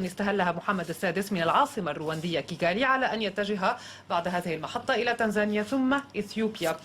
استهلها محمد السادس من العاصمة الرواندية كيغالي على أن يتجه بعد هذه المحطة إلى تنزانيا ثم إثيوبيا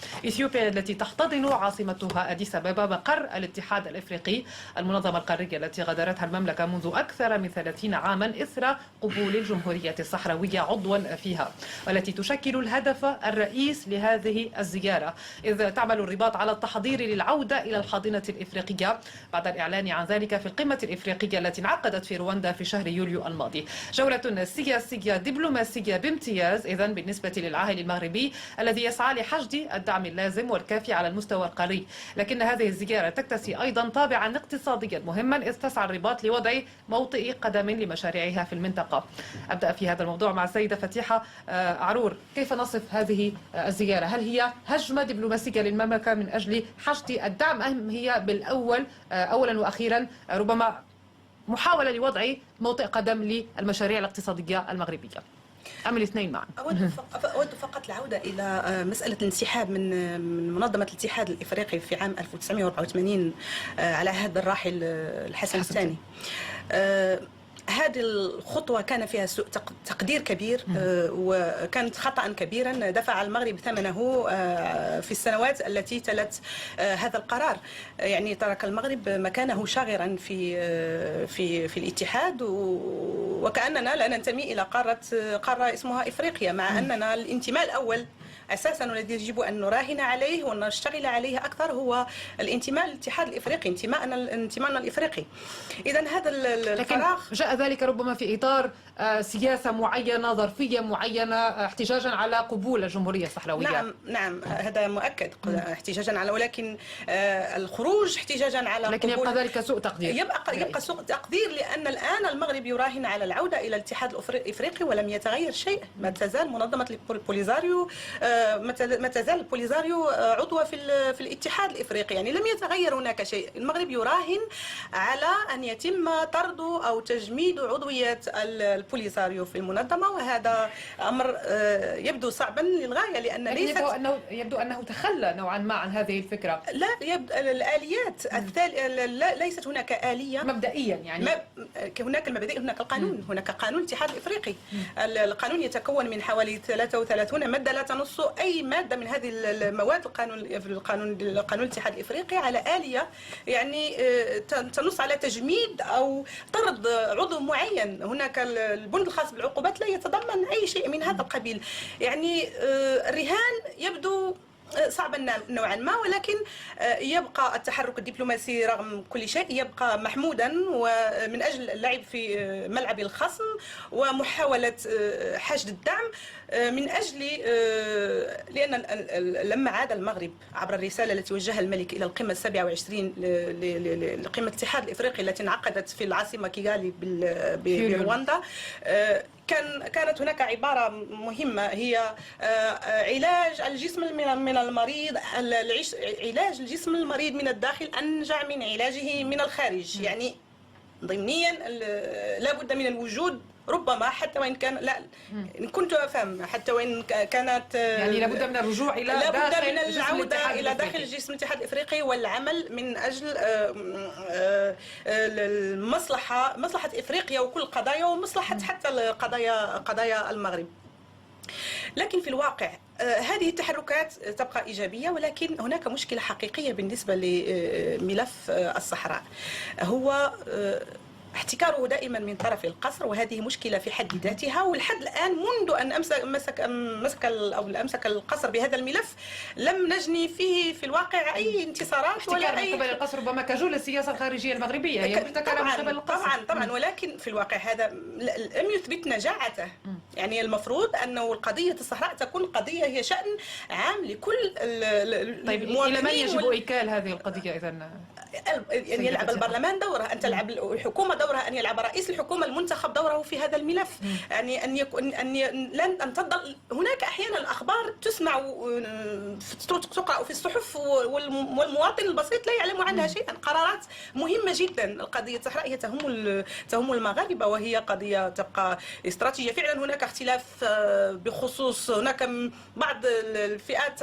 التي تحتضن عاصمتها أديس أبابا مقر الاتحاد الإفريقي، المنظمة القارية التي غادرتها المملكة منذ أكثر من 30 عاما إثر قبول الجمهورية الصحراوية عضوا فيها، والتي تشكل الهدف الرئيس لهذه الزيارة، إذ تعمل الرباط على التحضير للعودة إلى الحاضنة الإفريقية بعد الإعلان عن ذلك في القمة الإفريقية التي انعقدت في رواندا في شهر يوليو الماضي. جولة سياسية دبلوماسية بامتياز إذن بالنسبة للعاهل المغربي الذي يسعى لحشد الدعم اللازم والكافي على المستوى القاري، لكن هذه الزيارة تكتسي أيضا طابعا اقتصاديا مهما إذ تسعى الرباط لوضع موطئ قدم لمشاريعها في المنطقة. أبدأ في هذا الموضوع مع السيدة فتيحة عرور. كيف نصف هذه الزيارة؟ هل هي هجمة دبلوماسية للمملكة من أجل حشد الدعم، أم هي أولا وأخيرا ربما محاولة لوضع موطئ قدم للمشاريع الاقتصادية المغربية، أم الاثنين معا؟ أود فقط العودة إلى مسألة الانسحاب من منظمة الاتحاد الإفريقي في عام 1984 على عهد الراحل الحسن الثاني. هذه الخطوة كان فيها سوء تقدير كبير، وكانت خطأ كبيرا دفع المغرب ثمنه في السنوات التي تلت هذا القرار. يعني ترك المغرب مكانه شاغرا في الاتحاد، وكأننا لا ننتمي إلى قارة اسمها إفريقيا، مع أننا الانتماء الأول أساسا الذي يجب أن نراهن عليه ونشتغل عليه أكثر هو الانتماء للاتحاد الإفريقي، انتمائنا الإفريقي. إذا هذا الفراغ جاء ذلك ربما في إطار سياسة معينة، ظرفية معينة، احتجاجا على قبول الجمهورية الصحراوية. نعم هذا مؤكد، احتجاجا على، ولكن الخروج احتجاجا على لكن يبقى ذلك سوء تقدير. يبقى سوء تقدير، لأن الآن المغرب يراهن على العودة إلى الاتحاد الإفريقي ولم يتغير شيء. ما تزال منظمة البوليزاريو ما تزال البوليزاريو عضوة في الاتحاد الإفريقي، يعني لم يتغير هناك شيء. المغرب يراهن على أن يتم طرد أو تجميد عضوية البوليزاريو في المنظمة، وهذا أمر يبدو صعبا للغاية، لأن يبدو أنه تخلى نوعا ما عن هذه الفكرة. لا، الآليات ليست هناك آلية مبدئيا، يعني هناك المبادئ، هناك القانون، هناك قانون الاتحاد الإفريقي. القانون يتكون من حوالي 33 مادة، لا تنص أي مادة من هذه المواد القانون الاتحاد الإفريقي على آلية يعني تنص على تجميد أو طرد عضو معين. هناك البند الخاص بالعقوبات لا يتضمن أي شيء من هذا القبيل. يعني الرهان يبدو صعبا نوعا ما، ولكن يبقى التحرك الدبلوماسي رغم كل شيء يبقى محمودا، ومن أجل اللعب في ملعب الخصم ومحاولة حشد الدعم من أجل، لأن لما عاد المغرب عبر الرسالة التي وجهها الملك إلى القمة 27 لقمة الاتحاد الإفريقي التي انعقدت في العاصمة كيغالي برواندا، كانت هناك عبارة مهمة هي علاج الجسم من المريض، علاج الجسم المريض من الداخل أنجع من علاجه من الخارج. يعني ضمنيا لا بد من الوجود، ربما حتى وإن كان لا كنت أفهم، حتى وإن كانت يعني لابد من الرجوع إلى لابد من العودة إلى داخل الجسم الاتحاد الإفريقي والعمل من أجل مصلحة إفريقيا وكل قضايا، ومصلحة حتى قضايا المغرب. لكن في الواقع هذه التحركات تبقى إيجابية، ولكن هناك مشكلة حقيقية بالنسبة لملف الصحراء، هو احتكاره دائما من طرف القصر، وهذه مشكلة في حد ذاتها. والحد الآن منذ أن أمسك القصر بهذا الملف لم نجني فيه في الواقع أي انتصارات ولا أي من قبل القصر، ربما كجول السياسة الخارجية المغربية هي محتكرة من قبل القصر. طبعا، ولكن في الواقع هذا لم يثبت نجاعته. يعني المفروض أنه القضية الصحراء تكون قضية هي شأن عام لكل المواطنين. إلى من يجب إيكال هذه القضية إذن؟ أن يلعب البرلمان دوره، أن تلعب الحكومة دورها، أن يلعب رئيس الحكومة المنتخب دوره في هذا الملف. يعني أن يكون أن تضل هناك أحيانا الأخبار تسمع تقرأ في الصحف والمواطن البسيط لا يعلم عنها شيئا. قرارات مهمة جدا، القضية الصحراء هي تهم المغاربة، وهي قضية تبقى استراتيجية. فعلا هناك اختلاف بخصوص، هناك بعض الفئات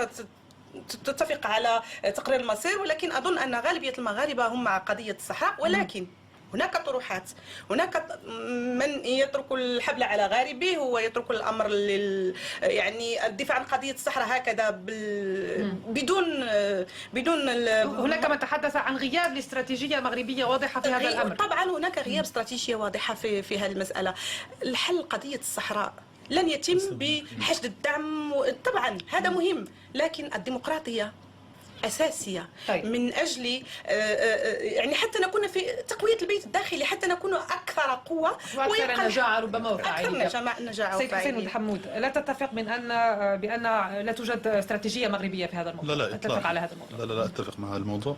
تتفق على تقرير المصير، ولكن أظن أن غالبية المغاربة هم مع قضية الصحراء. ولكن هناك طروحات، هناك من يترك الحبل على غاربه ويترك الامر يعني الدفاع عن قضيه الصحراء هكذا بدون هناك من تحدث عن غياب لاستراتيجيه مغربيه واضحه في هذا الامر. طبعا هناك غياب استراتيجيه واضحه في هذه المساله. الحل قضيه الصحراء لن يتم بحشد الدعم، طبعا هذا مهم، لكن الديمقراطيه أساسية. طيب. من أجل يعني حتى نكون في تقوية البيت الداخلي، حتى نكون أكثر قوة وأكثر نجاعة ربما وفاعلية. سيد حسين حمود، لا تتفق بأن لا توجد استراتيجية مغربية في هذا الموضوع؟ لا أتفق على هذا الموضوع؟ لا أتفق مع هذا الموضوع.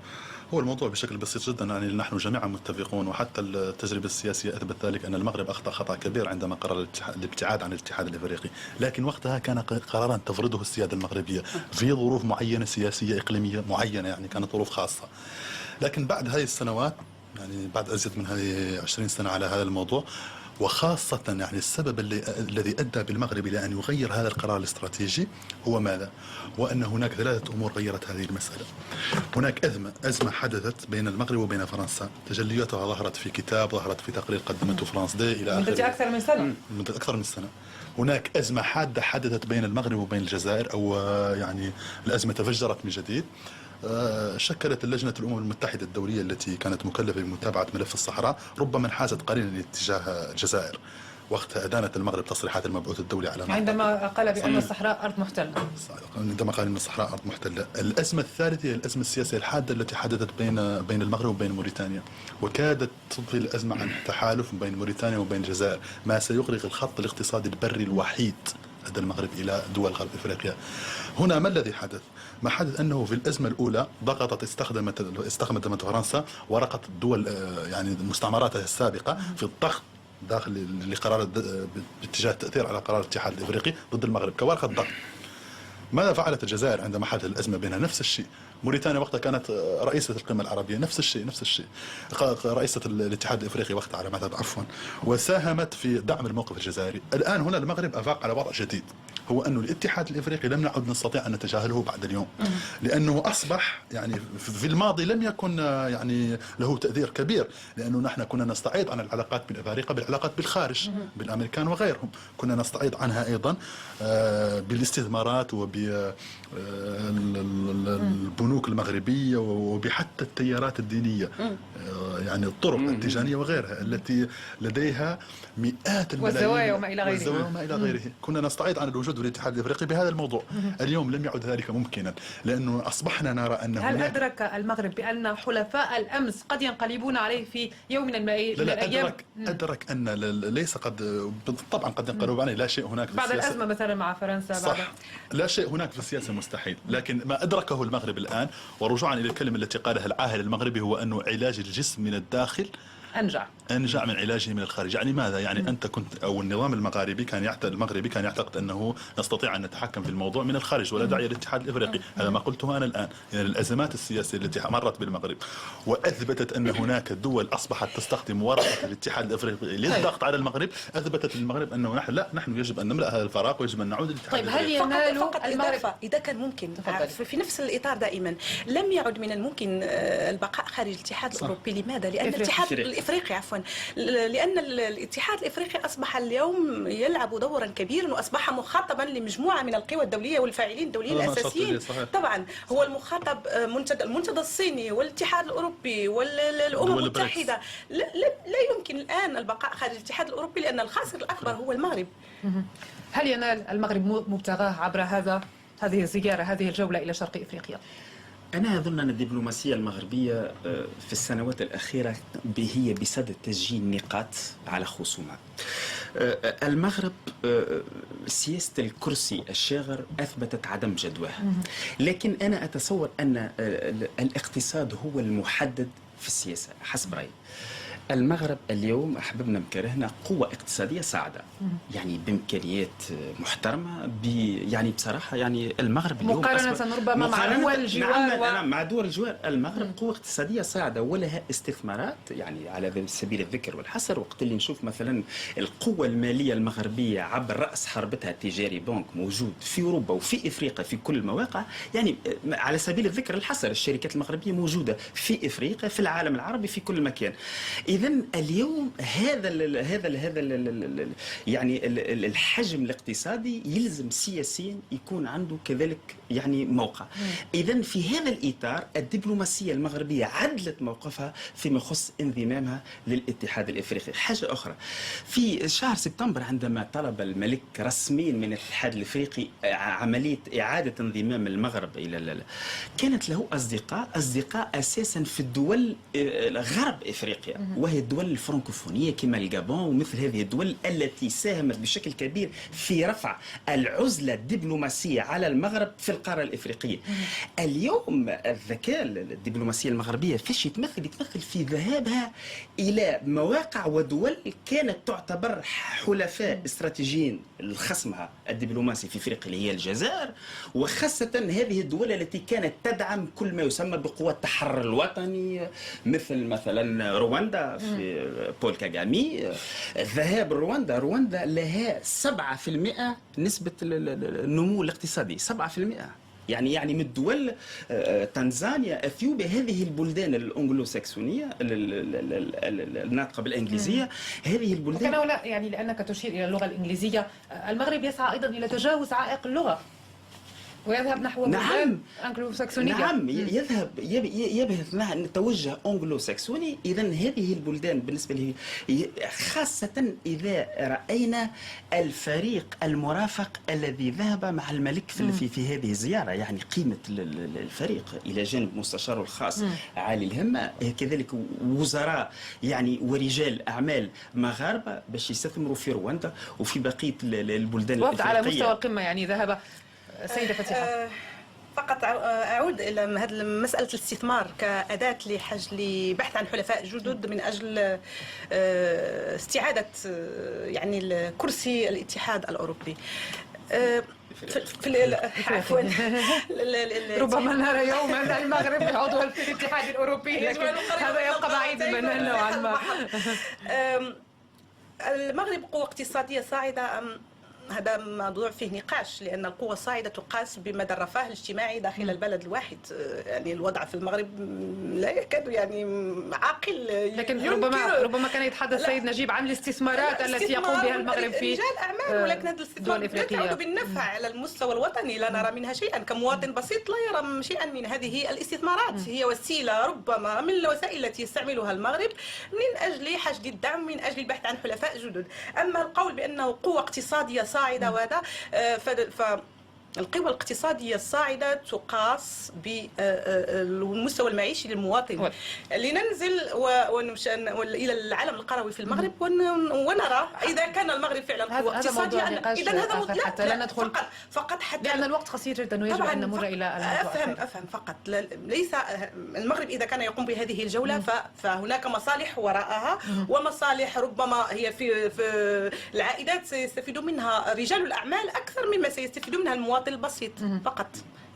هو الموضوع بشكل بسيط جدا، يعني نحن جميعا متفقون، وحتى التجربة السياسية أثبت ذلك أن المغرب أخطأ خطأ كبير عندما قرر الابتعاد عن الاتحاد الإفريقي، لكن وقتها كان قرارا تفرضه السيادة المغربية في ظروف معينة سياسية إقليمية معينة، يعني كانت ظروف خاصة. لكن بعد هذه السنوات، يعني بعد أزيد من هذه 20 سنة على هذا الموضوع، وخاصة يعني السبب الذي أدى بالمغرب إلى أن يغير هذا القرار الاستراتيجي هو ماذا؟ وأن هناك 3 أمور غيرت هذه المسألة. هناك أزمة حدثت بين المغرب وبين فرنسا، تجلياتها ظهرت في كتاب، ظهرت في تقرير قدمته فرانس دي إلى آخره مدة أكثر من سنة. مدة أكثر من سنة. هناك أزمة حادة حدثت بين المغرب وبين الجزائر، أو يعني الأزمة تفجرت من جديد. شكلت اللجنة الأمم المتحدة الدولية التي كانت مكلفة بمتابعة ملف الصحراء ربما انحازت قليلا لاتجاه الجزائر، وقتها أدانت المغرب تصريحات المبعوث الدولي على عندما قال بأن الصحراء أرض محتلة. عندما قال أن الصحراء أرض محتلة. الأزمة الثالثة هي الأزمة السياسية الحادة التي حدثت بين المغرب وبين موريتانيا، وكادت تضفي الأزمة عن تحالف بين موريتانيا وبين الجزائر، ما سيغلق الخط الاقتصادي البري الوحيد أدى المغرب إلى دول غرب إفريقيا. هنا ما الذي حدث؟ ما حدث أنه في الأزمة الأولى ضغطت استخدمت فرنسا ورقة الدول يعني مستعمراتها السابقة في الضغط داخل لقرار باتجاه التأثير على قرار الاتحاد الإفريقي ضد المغرب كورقة ضغط. ماذا فعلت الجزائر عندما حدث الأزمة بينها؟ نفس الشيء. موريتانيا وقتها كانت رئيسة القمة العربية، نفس الشيء. رئيسة الاتحاد الإفريقي وقتها على ما أذكر عفوا، وساهمت في دعم الموقف الجزائري. الآن هنا المغرب أفاق على وضع جديد، هو أن الاتحاد الإفريقي لم نعد نستطيع أن نتجاهله بعد اليوم، لأنه أصبح يعني في الماضي لم يكن يعني له تأثير كبير، لأنه نحن كنا نستعيض عن العلاقات بالأفارقة بالعلاقات بالخارج بالأمريكان وغيرهم، كنا نستعيض عنها أيضا بالاستثمارات وبالبنوك المغربية وبحتى التيارات الدينية، يعني الطرق التيجانية وغيرها التي لديها مئات الملايين والزوايا وما إلى غيره. كنا نستعيض عن الوجود بالاتحاد الافريقي بهذا الموضوع. اليوم لم يعد ذلك ممكنا، لانه اصبحنا نرى ان هل ادرك المغرب بان حلفاء الامس قد ينقلبون عليه في يوم من الايام؟ ادرك ان ليس طبعا قد ينقلبون عليه، لا شيء هناك في بعد الازمه مثلا مع فرنسا صح. لا شيء هناك في السياسه مستحيل، لكن ما ادركه المغرب الان، ورجوعا الى الكلمه التي قالها العاهل المغربي، هو انه علاج الجسم من الداخل أنجع من علاجه من الخارج. يعني ماذا؟ يعني أنت كنت أو النظام المغربي كان يعتقد أنه نستطيع أن نتحكم في الموضوع من الخارج ولا داعي للاتحاد الإفريقي. هذا ما قلته أنا الآن. يعني الأزمات السياسية التي مرت بالمغرب وأثبتت أن هناك دول أصبحت تستخدم ورقة الاتحاد الإفريقي للضغط على المغرب، أثبتت للمغرب أنه نحن يجب أن نملأ هذا الفراغ ويجب أن نعود للاتحاد الإفريقي. هل ينال فقط المغرب إذا كان ممكن في نفس الإطار دائما لم يعد من الممكن البقاء خارج الاتحاد الأوروبي. لماذا؟ لأن الاتحاد الإفريقي لأن الاتحاد الإفريقي أصبح اليوم يلعب دورا كبيرا، وأصبح مخاطبا لمجموعة من القوى الدولية والفاعلين الدوليين الأساسيين. طبعا هو المخاطب المنتدى الصيني والاتحاد الأوروبي والأمم المتحدة. لا يمكن الآن البقاء خارج الاتحاد الأوروبي، لأن الخاسر الأكبر هو المغرب. هل ينال المغرب مبتغاه عبر هذه الزيارة، هذه الجولة إلى شرق إفريقيا؟ أنا أظن أن الدبلوماسية المغربية في السنوات الأخيرة هي بصدد تسجيل نقاط على خصومات. المغرب سياسة الكرسي الشاغر أثبتت عدم جدواها، لكن أنا أتصور أن الاقتصاد هو المحدد في السياسة حسب رأيي. المغرب اليوم أحببنا مكرهنا قوة اقتصادية صاعدة، يعني بإمكانيات محترمة. يعني بصراحة يعني المغرب اليوم مقارنة ربما مع دول الجوار مع دول الجوار، المغرب قوة اقتصادية صاعدة ولها استثمارات. يعني على سبيل الذكر والحصر، وقت اللي نشوف مثلا القوة المالية المغربية عبر رأس حربتها التجاري بنك موجود في أوروبا وفي إفريقيا في كل المواقع. يعني على سبيل الذكر الحصر الشركات المغربية موجودة في إفريقيا في العالم العربي في كل مكان. اذا اليوم يعني الحجم الاقتصادي يلزم سياسيا يكون عنده كذلك يعني موقع. اذا في هذا الاطار الدبلوماسيه المغربيه عدلت موقفها فيما يخص انضمامها للاتحاد الافريقي. حاجه اخرى، في شهر سبتمبر عندما طلب الملك رسميا من الاتحاد الافريقي عمليه اعاده انضمام المغرب الى كانت له اصدقاء اساسا في الدول غرب افريقيا، وهي الدول الفرنكوفونيه كما الجابون ومثل هذه الدول التي ساهمت بشكل كبير في رفع العزله الدبلوماسيه على المغرب في القاره الافريقيه. اليوم الذكاء الدبلوماسيه المغربيه فيش يتمثل في ذهابها الى مواقع ودول كانت تعتبر حلفاء استراتيجيين لخصمها الدبلوماسي في افريقيا اللي هي الجزائر، وخاصه هذه الدول التي كانت تدعم كل ما يسمى بقوى التحرر الوطني مثلا رواندا في بول كاغامي. الذهاب رواندا لها 7% نسبه النمو الاقتصادي، 7%. يعني من الدول تنزانيا، اثيوبيا، هذه البلدان الانجلو ساكسونيه الناطقه بالانجليزيه، هذه البلدان. وكان لا يعني لانك تشير الى اللغه الانجليزيه، المغرب يسعى ايضا الى تجاوز عائق اللغه ويذهب نحو بلدان انجلو ساكسونيه. نعم، يبحث نحو نتوجه انجلو ساكسوني. اذا هذه البلدان بالنسبه له، خاصه اذا راينا الفريق المرافق الذي ذهب مع الملك في هذه الزياره، يعني قيمه الفريق الى جانب مستشاره الخاص عالي الهمه، كذلك وزراء يعني ورجال اعمال مغاربه باش يستثمروا في رواندا وفي بقيه البلدان الافريقيه. على مستوى القمه يعني ذهب سيدة فتيحة. فقط أعود إلى هذه مسألة الاستثمار كأداة لبحث عن حلفاء جدد من أجل استعادة يعني كرسي الاتحاد الأوروبي. عفوا ربما نرى يوما المغرب عضوا في الاتحاد الأوروبي، هذا يبقى بعيد مننا نوعا ما. المغرب قوة اقتصادية صاعدة، هذا موضوع فيه نقاش، لأن القوة الصاعدة تقاس بمدى الرفاه الاجتماعي داخل البلد الواحد. يعني الوضع في المغرب لا يكاد يعني عاقل، لكن ربما كان يتحدث السيد نجيب عن الاستثمارات التي يقوم بها المغرب في رجال أعمال، ولكن هذه الاستثمارات لا تعود بالنفع على المستوى الوطني، لا نرى منها شيئا. كمواطن بسيط لا يرى شيئا من هذه الاستثمارات. هي وسيلة ربما من الوسائل التي يستعملها المغرب من أجل حشد الدعم، من أجل البحث عن حلفاء جدد. أما القول بأنه قوة اقتصادية صاعدة وهذا، القوى الاقتصادية الصاعدة تقاس بالمستوى المعيشي للمواطن. لننزل إلى العالم القروي في المغرب ونرى إذا كان المغرب فعلا قوة اقتصادية. إذا هذا حتى لا ندخل فقط حتى لأن الوقت قصير جدا ويجب أن نمر إلى الموضوع. أفهم فقط. ليس المغرب إذا كان يقوم بهذه الجولة فهناك مصالح وراءها، ومصالح ربما هي في العائدات سيستفيد منها رجال الأعمال أكثر مما سيستفيد منها المواطن البسيط فقط.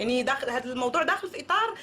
يعني داخل هذا الموضوع داخل في إطار